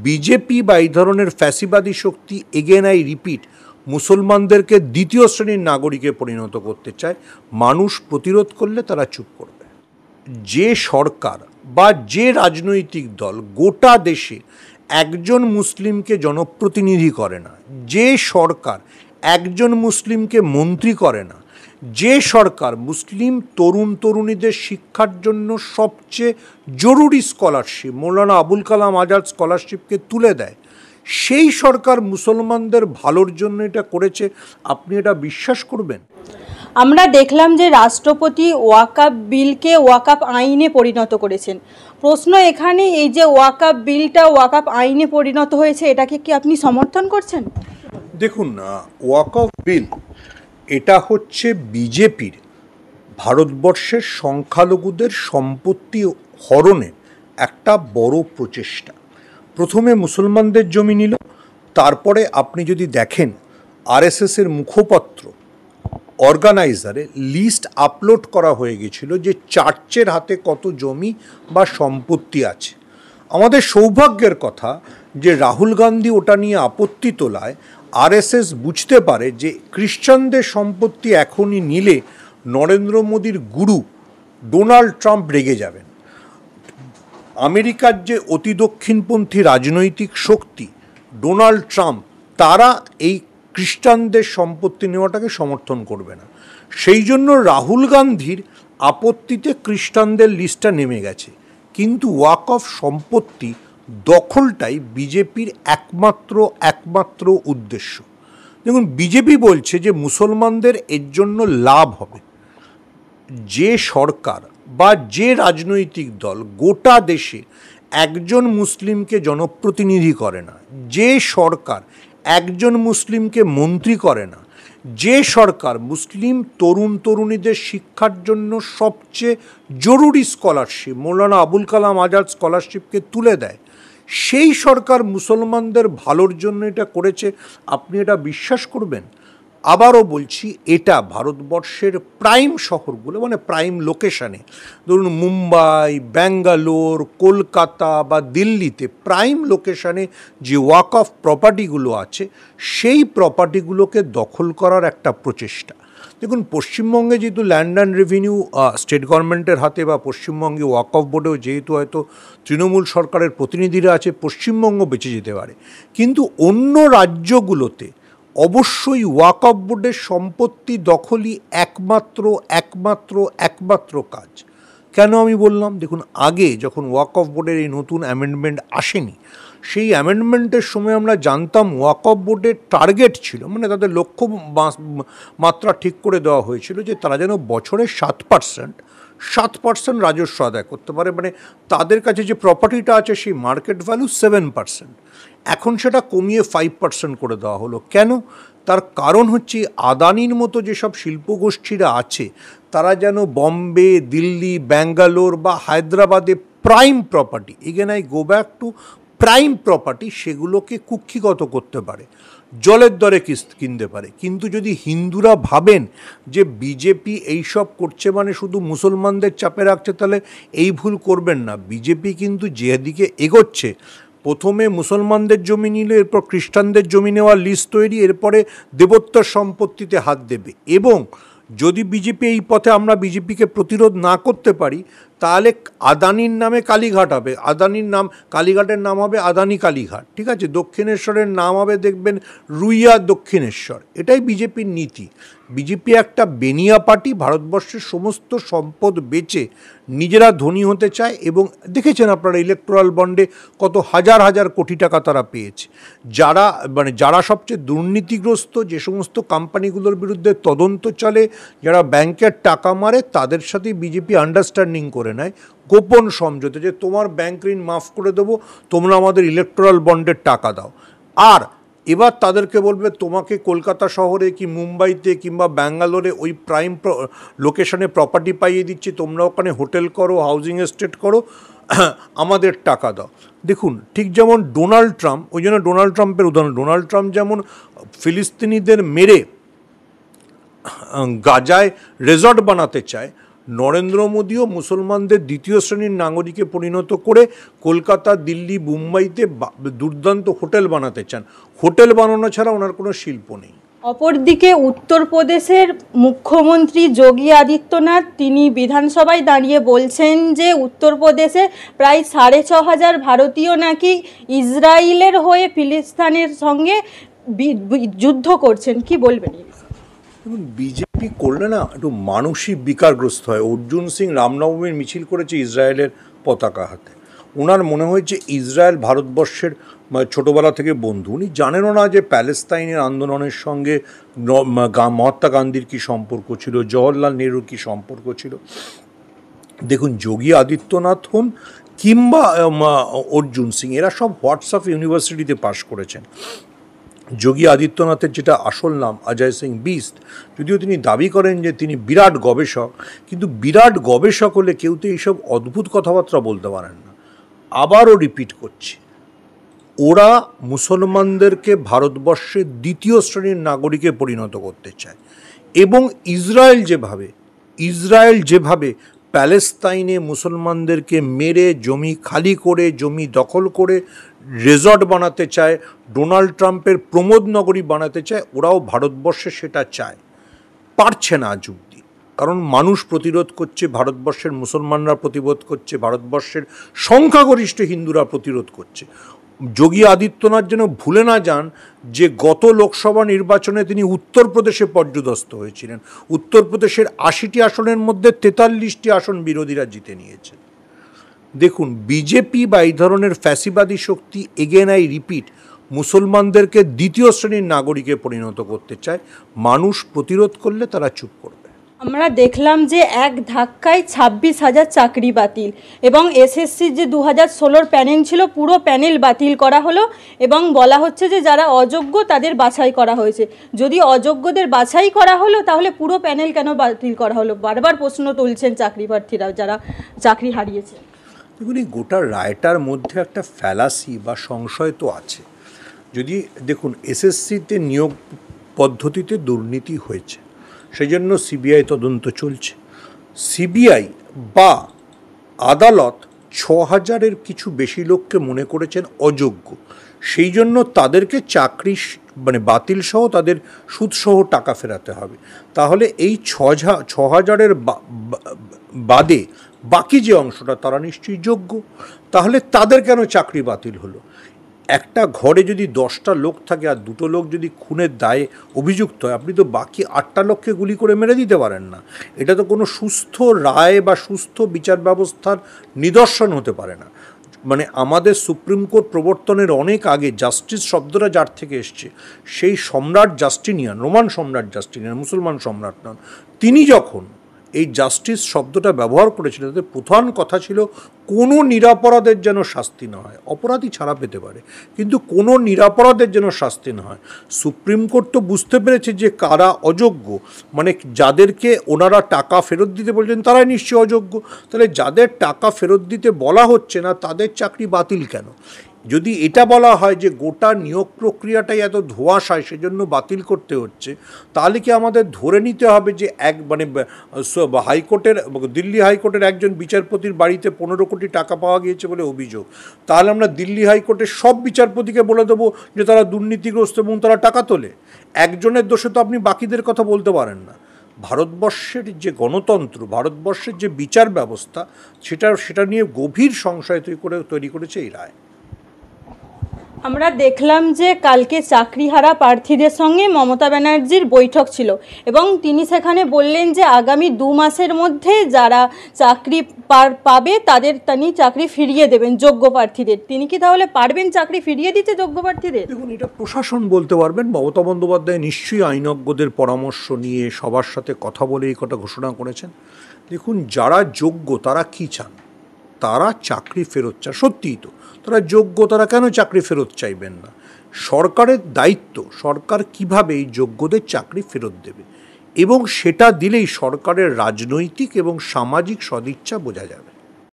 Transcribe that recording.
BJP বা এই ধরনের ফ্যাসিবাদী শক্তি এগেন আই রিপিট মুসলমানদেরকে দ্বিতীয় শ্রেণীর নাগরিকে পরিণত করতে চায়। মানুষ প্রতিরোধ করলে তারা চুপ করবে। যে সরকার বা যে রাজনৈতিক দল গোটা দেশে একজন মুসলিমকে জনপ্রতিনিধি করে না, যে সরকার একজন মুসলিমকে মন্ত্রী করে না, যে সরকার মুসলিম তরুণ তরুণীদের শিক্ষার জন্য সবচেয়ে জরুরি স্কলারশিপ মৌলানা আবুল কালাম আজাদ স্কলারশিপকে তুলে দেয়, সেই সরকার মুসলমানদের ভালোর জন্য এটা করেছে, আপনি এটা বিশ্বাস করবেন? আমরা দেখলাম যে রাষ্ট্রপতি ওয়াকফ বিলকে ওয়াকফ আইনে পরিণত করেছেন। প্রশ্ন এখানে, এই যে ওয়াকফ বিলটা ওয়াকফ আইনে পরিণত হয়েছে, এটাকে কি আপনি সমর্থন করছেন? দেখুন না, ওয়াকফ বিল এটা হচ্ছে বিজেপির ভারতবর্ষের সংখ্যালঘুদের সম্পত্তি হরণের একটা বড় প্রচেষ্টা। প্রথমে মুসলমানদের জমি নিল, তারপরে আপনি যদি দেখেন আরএসএসের মুখপত্র অর্গানাইজারে লিস্ট আপলোড করা হয়ে গেছিল যে চার্চের হাতে কত জমি বা সম্পত্তি আছে। আমাদের সৌভাগ্যের কথা যে রাহুল গান্ধী ওটা নিয়ে আপত্তি তোলায় আরএসএস বুঝতে পারে যে খ্রিশ্চানদের সম্পত্তি এখনই নিলে নরেন্দ্র মোদীর গুরু ডোনাল্ড ট্রাম্প রেগে যাবেন। আমেরিকার যে অতি দক্ষিণপন্থী রাজনৈতিক শক্তি ডোনাল্ড ট্রাম্প, তারা এই খ্রিস্টানদের সম্পত্তি নেওয়াটাকে সমর্থন করবে না। সেই জন্য রাহুল গান্ধীর আপত্তিতে খ্রিস্টানদের লিস্টটা নেমে গেছে। কিন্তু ওয়াকফ সম্পত্তি দখলটাই বিজেপির একমাত্র উদ্দেশ্য। দেখুন, বিজেপি বলছে যে মুসলমানদের এর জন্য লাভ হবে। যে সরকার বা যে রাজনৈতিক দল গোটা দেশে একজন মুসলিমকে জনপ্রতিনিধি করে না, যে সরকার একজন মুসলিমকে মন্ত্রী করে না, যে সরকার মুসলিম তরুণ তরুণীদের শিক্ষার জন্য সবচেয়ে জরুরি স্কলারশিপ মৌলানা আবুল কালাম আজাদ স্কলারশিপকে তুলে দেয়, সেই সরকার মুসলমানদের ভালোর জন্য এটা করেছে, আপনি এটা বিশ্বাস করবেন? আবারও বলছি, এটা ভারতবর্ষের প্রাইম শহরগুলো মানে প্রাইম লোকেশানে, ধরুন মুম্বাই, ব্যাঙ্গালোর, কলকাতা বা দিল্লিতে প্রাইম লোকেশানে যে ওয়াকফ প্রপার্টিগুলো আছে, সেই প্রপার্টিগুলোকে দখল করার একটা প্রচেষ্টা। দেখুন, পশ্চিমবঙ্গে যেহেতু ল্যান্ড অ্যান্ড রেভিনিউ স্টেট গভর্নমেন্টের হাতে বা পশ্চিমবঙ্গে ওয়াকফ বোর্ডেও যেহেতু হয়তো তৃণমূল সরকারের প্রতিনিধিরা আছে, পশ্চিমবঙ্গ বেঁচে যেতে পারে। কিন্তু অন্য রাজ্যগুলোতে অবশ্যই ওয়াকফ বোর্ডের সম্পত্তি দখলই একমাত্র কাজ। কেন আমি বললাম? দেখুন, আগে যখন ওয়াকফ বোর্ডের এই নতুন অ্যামেন্ডমেন্ট আসেনি, সেই অ্যামেন্ডমেন্টের সময় আমরা জানতাম ওয়াকফ বোর্ডের টার্গেট ছিল, মানে তাদের লক্ষ্য মাত্রা ঠিক করে দেওয়া হয়েছিল যে তারা যেন বছরে 7% রাজস্ব আদায় করতে পারে, মানে তাদের কাছে যে প্রপার্টিটা আছে সেই মার্কেট ভ্যালু 7%। এখন সেটা কমিয়ে 5% করে দেওয়া হলো। কেন? তার কারণ হচ্ছে আদানির মতো যেসব শিল্পগোষ্ঠীরা আছে, তারা যেন বম্বে, দিল্লি, ব্যাঙ্গালোর বা হায়দ্রাবাদে prime property, again I go back to prime property, সেগুলোকে কুক্ষিগত করতে পারে, জলের দরে কিনতে পারে। কিন্তু যদি হিন্দুরা ভাবেন যে বিজেপি এইসব করছে মানে শুধু মুসলমানদের চাপে রাখছে, তাহলে এই ভুল করবেন না। বিজেপি কিন্তু যেদিকে এগোচ্ছে, প্রথমে মুসলমানদের জমি নিল, এরপর খ্রিস্টানদের জমি নেওয়ার লিস্ট তৈরি, এরপরে দেবোত্তর সম্পত্তিতে হাত দেবে। এবং যদি বিজেপি এই পথে আমরা বিজেপিকে প্রতিরোধ না করতে পারি, তাহলে আদানির নামে কালীঘাট হবে, কালীঘাটের নাম হবে আদানি কালীঘাট, ঠিক আছে? দক্ষিণেশ্বরের নাম হবে দেখবেন রুইয়া দক্ষিণেশ্বর। এটাই বিজেপির নীতি। বিজেপি একটা বেনিয়া পার্টি, ভারতবর্ষের সমস্ত সম্পদ বেচে নিজেরা ধনী হতে চায়। এবং দেখেছেন আপনারা ইলেকট্রাল বন্ডে কত হাজার কোটি টাকা তারা পেয়েছে। যারা সবচেয়ে দুর্নীতিগ্রস্ত, যে সমস্ত কোম্পানিগুলোর বিরুদ্ধে তদন্ত চলে, যারা ব্যাংকের টাকা মারে, তাদের সাথে বিজেপি আন্ডারস্ট্যান্ডিং করে নেয়, গোপন সমঝোতে, যে তোমার ব্যাংক ঋণ মাফ করে দেবো, তোমরা আমাদের ইলেকট্রাল বন্ডের টাকা দাও। আর এবার তাদেরকে বলবে তোমাকে কলকাতা শহরে কি মুম্বাইতে কিংবা ব্যাঙ্গালোরে ওই প্রাইম লোকেশনে প্রপার্টি পাইয়ে দিচ্ছি, তোমরা ওখানে হোটেল করো, হাউজিং এস্টেট করো, আমাদের টাকা দাও। দেখুন, ঠিক যেমন ডোনাল্ড ট্রাম্প, ওই জন্য ডোনাল্ড ট্রাম্পের উদাহরণ, ডোনাল্ড ট্রাম্প যেমন ফিলিস্তিনিদের মেরে গাজায় রেজর্ট বানাতে চায়, নরেন্দ্র মোদীও মুসলমানদের দ্বিতীয় শ্রেণীর নাগরিকে পরিণত করে কলকাতা, দিল্লি, মুম্বাইতে দুর্দান্ত হোটেল বানাতে চান। হোটেল বানানো ছাড়া ওনার কোনো শিল্প নেই। অপরদিকে উত্তরপ্রদেশের মুখ্যমন্ত্রী যোগী আদিত্যনাথ তিনি বিধানসভায় দাঁড়িয়ে বলছেন যে উত্তরপ্রদেশে প্রায় 6,500 ভারতীয় নাকি ইসরায়েলের হয়ে ফিলিস্তিনের সঙ্গে যুদ্ধ করছেন। কি বলবেন? বিজেপি করলে না একটু মানসিক বিকারগ্রস্ত হয়। অর্জুন সিং রামনবমীর মিছিল করেছে ইসরায়েলের পতাকা হাতে। ওনার মনে হয়েছে ইসরায়েল ভারতবর্ষের ছোটোবেলা থেকে বন্ধু। উনি জানেনও না যে প্যালেস্তাইনের আন্দোলনের সঙ্গে মহাত্মা গান্ধীর কী সম্পর্ক ছিল, জওহরলাল নেহরুর কী সম্পর্ক ছিল। দেখুন, যোগী আদিত্যনাথ হন কিংবা অর্জুন সিং, এরা সব হোয়াটসঅ্যাপ ইউনিভার্সিটিতে পাশ করেছেন। যোগী আদিত্যনাথের যেটা আসল নাম অজয় সিং বিস্ট, যদিও তিনি দাবি করেন যে তিনি বিরাট গবেষক, কিন্তু বিরাট গবেষক হলে কেউ তো এইসব অদ্ভুত কথাবার্তা বলতে পারেন না। আবারও রিপিট করছি, ওরা মুসলমানদেরকে ভারতবর্ষের দ্বিতীয় শ্রেণীর নাগরিকে পরিণত করতে চায়। এবং ইসরায়েল যেভাবে প্যালেস্তাইনে মুসলমানদেরকে মেরে জমি খালি করে, জমি দখল করে রেজর্ট বানাতে চায়, ডোনাল্ড ট্রাম্পের প্রমোদ নগরী বানাতে চায়, ওরাও ভারতবর্ষে সেটা চায়। পারছে না আজ অবধি, কারণ মানুষ প্রতিরোধ করছে, ভারতবর্ষের মুসলমানরা প্রতিরোধ করছে, ভারতবর্ষের সংখ্যাগরিষ্ঠ হিন্দুরা প্রতিরোধ করছে। যোগী আদিত্যনাথ যেন ভুলে না যান যে গত লোকসভা নির্বাচনে তিনি উত্তরপ্রদেশে পর্যুদস্ত হয়েছিলেন। উত্তরপ্রদেশের 80টি আসনের মধ্যে 43টি আসন বিরোধীরা জিতে নিয়েছে। দেখুন, বিজেপি বা এই ধরনের ফ্যাসিবাদী শক্তি, এগেন আই রিপিট, মুসলমানদেরকে দ্বিতীয় শ্রেণীর নাগরিকে পরিণত করতে চায়। মানুষ প্রতিরোধ করলে তারা চুপ করবে। আমরা দেখলাম যে এক ধাক্কায় 26,000 চাকরি বাতিল, এবং এসএসসির যে 2016 প্যানেল ছিল পুরো প্যানেল বাতিল করা হলো, এবং বলা হচ্ছে যে যারা অযোগ্য তাদের বাছাই করা হয়েছে। যদি অযোগ্যদের বাছাই করা হলো তাহলে পুরো প্যানেল কেন বাতিল করা হলো? বারবার প্রশ্ন তুলছেন চাকরি প্রার্থীরা যারা চাকরি হারিয়েছে। দেখুন, এই গোটা রায়টার মধ্যে একটা ফ্যালাসি বা সংশয় তো আছে। যদি দেখুন, এসএসসিতে নিয়োগ পদ্ধতিতে দুর্নীতি হয়েছে, সেই জন্য সিবিআই তদন্ত চলছে। সিবিআই বা আদালত 6,000-এর কিছু বেশি লোককে মনে করেছেন অযোগ্য, সেই জন্য তাদেরকে চাকরি বাতিল সহ তাদের সুদসহ টাকা ফেরাতে হবে। তাহলে এই 6,000-এর বাদে বাকি যে অংশটা তারা নিশ্চয়ই যোগ্য, তাহলে তাদের কেন চাকরি বাতিল হলো? একটা ঘরে যদি 10টা লোক থাকে আর 2টো লোক যদি খুনের দায়ে অভিযুক্ত হয়, আপনি তো বাকি 8টা লোককে গুলি করে মেরে দিতে পারেন না। এটা তো কোনো সুস্থ রায় বা সুস্থ বিচার ব্যবস্থার নিদর্শন হতে পারে না। আমাদের সুপ্রিম কোর্ট প্রবর্তনের অনেক আগে জাস্টিস শব্দটা যার থেকে এসছে, সেই সম্রাট জাস্টিনিয়ান, রোমান সম্রাট জাস্টিনিয়ান, মুসলমান সম্রাট নন, তিনি যখন এই জাস্টিস শব্দটা ব্যবহার করেছিল, তাদের প্রধান কথা ছিল কোনো নিরপরাধের যেন শাস্তি না হয়। অপরাধী ছাড়া পেতে পারে, কিন্তু কোনো নিরপরাধের যেন শাস্তি না হয়। সুপ্রিম কোর্ট তো বুঝতে পেরেছে যে কারা অযোগ্য, যাদেরকে ওনারা টাকা ফেরত দিতে বলছেন তারাই নিশ্চয়ই অযোগ্য। তাহলে যাদের টাকা ফেরত দিতে বলা হচ্ছে না তাদের চাকরি বাতিল কেন? যদি এটা বলা হয় যে গোটা নিয়োগ প্রক্রিয়াটাই এত ধোঁয়াশায় সেজন্য বাতিল করতে হচ্ছে, তাহলে কি আমাদের ধরে নিতে হবে যে হাইকোর্টের, দিল্লি হাইকোর্টের একজন বিচারপতির বাড়িতে 15 কোটি টাকা পাওয়া গিয়েছে বলে অভিযোগ, তাহলে আমরা দিল্লি হাইকোর্টের সব বিচারপতিকে বলে দেবো যে তারা দুর্নীতিগ্রস্ত এবং তারা টাকা তোলে? একজনের দোষে তো আপনি বাকিদের কথা বলতে পারেন না। ভারতবর্ষের যে গণতন্ত্র, ভারতবর্ষের যে বিচার ব্যবস্থা, সেটা নিয়ে গভীর সংশয় তৈরি করেছে এই রায়। আমরা দেখলাম যে কালকে চাকরিহারা প্রার্থীদের সঙ্গে মমতা ব্যানার্জির বৈঠক ছিল, এবং তিনি সেখানে বললেন যে আগামী 2 মাসের মধ্যে যারা চাকরি পাবে তাদের তিনি চাকরি ফিরিয়ে দেবেন যোগ্য প্রার্থীদের। তিনি কি তাহলে পারবেন চাকরি ফিরিয়ে দিতে যোগ্য প্রার্থীদের? দেখুন, এটা প্রশাসন বলতে পারবেন। মমতা বন্দ্যোপাধ্যায় নিশ্চয়ই আইনজ্ঞদের পরামর্শ নিয়ে সবার সাথে কথা বলে এই কথা ঘোষণা করেছেন। দেখুন, যারা যোগ্য তারা কী চান? তারা চাকরি ফেরত চায়। সত্যিই তো তারা যোগ্য, তারা কেন চাকরি ফেরত চাইবেন না? সরকারের দায়িত্ব সরকার কিভাবে এই যোগ্যদের চাকরি ফেরত দেবে, এবং সেটা দিলেই সরকারের রাজনৈতিক এবং সামাজিক সদিচ্ছা বোঝা যাবে।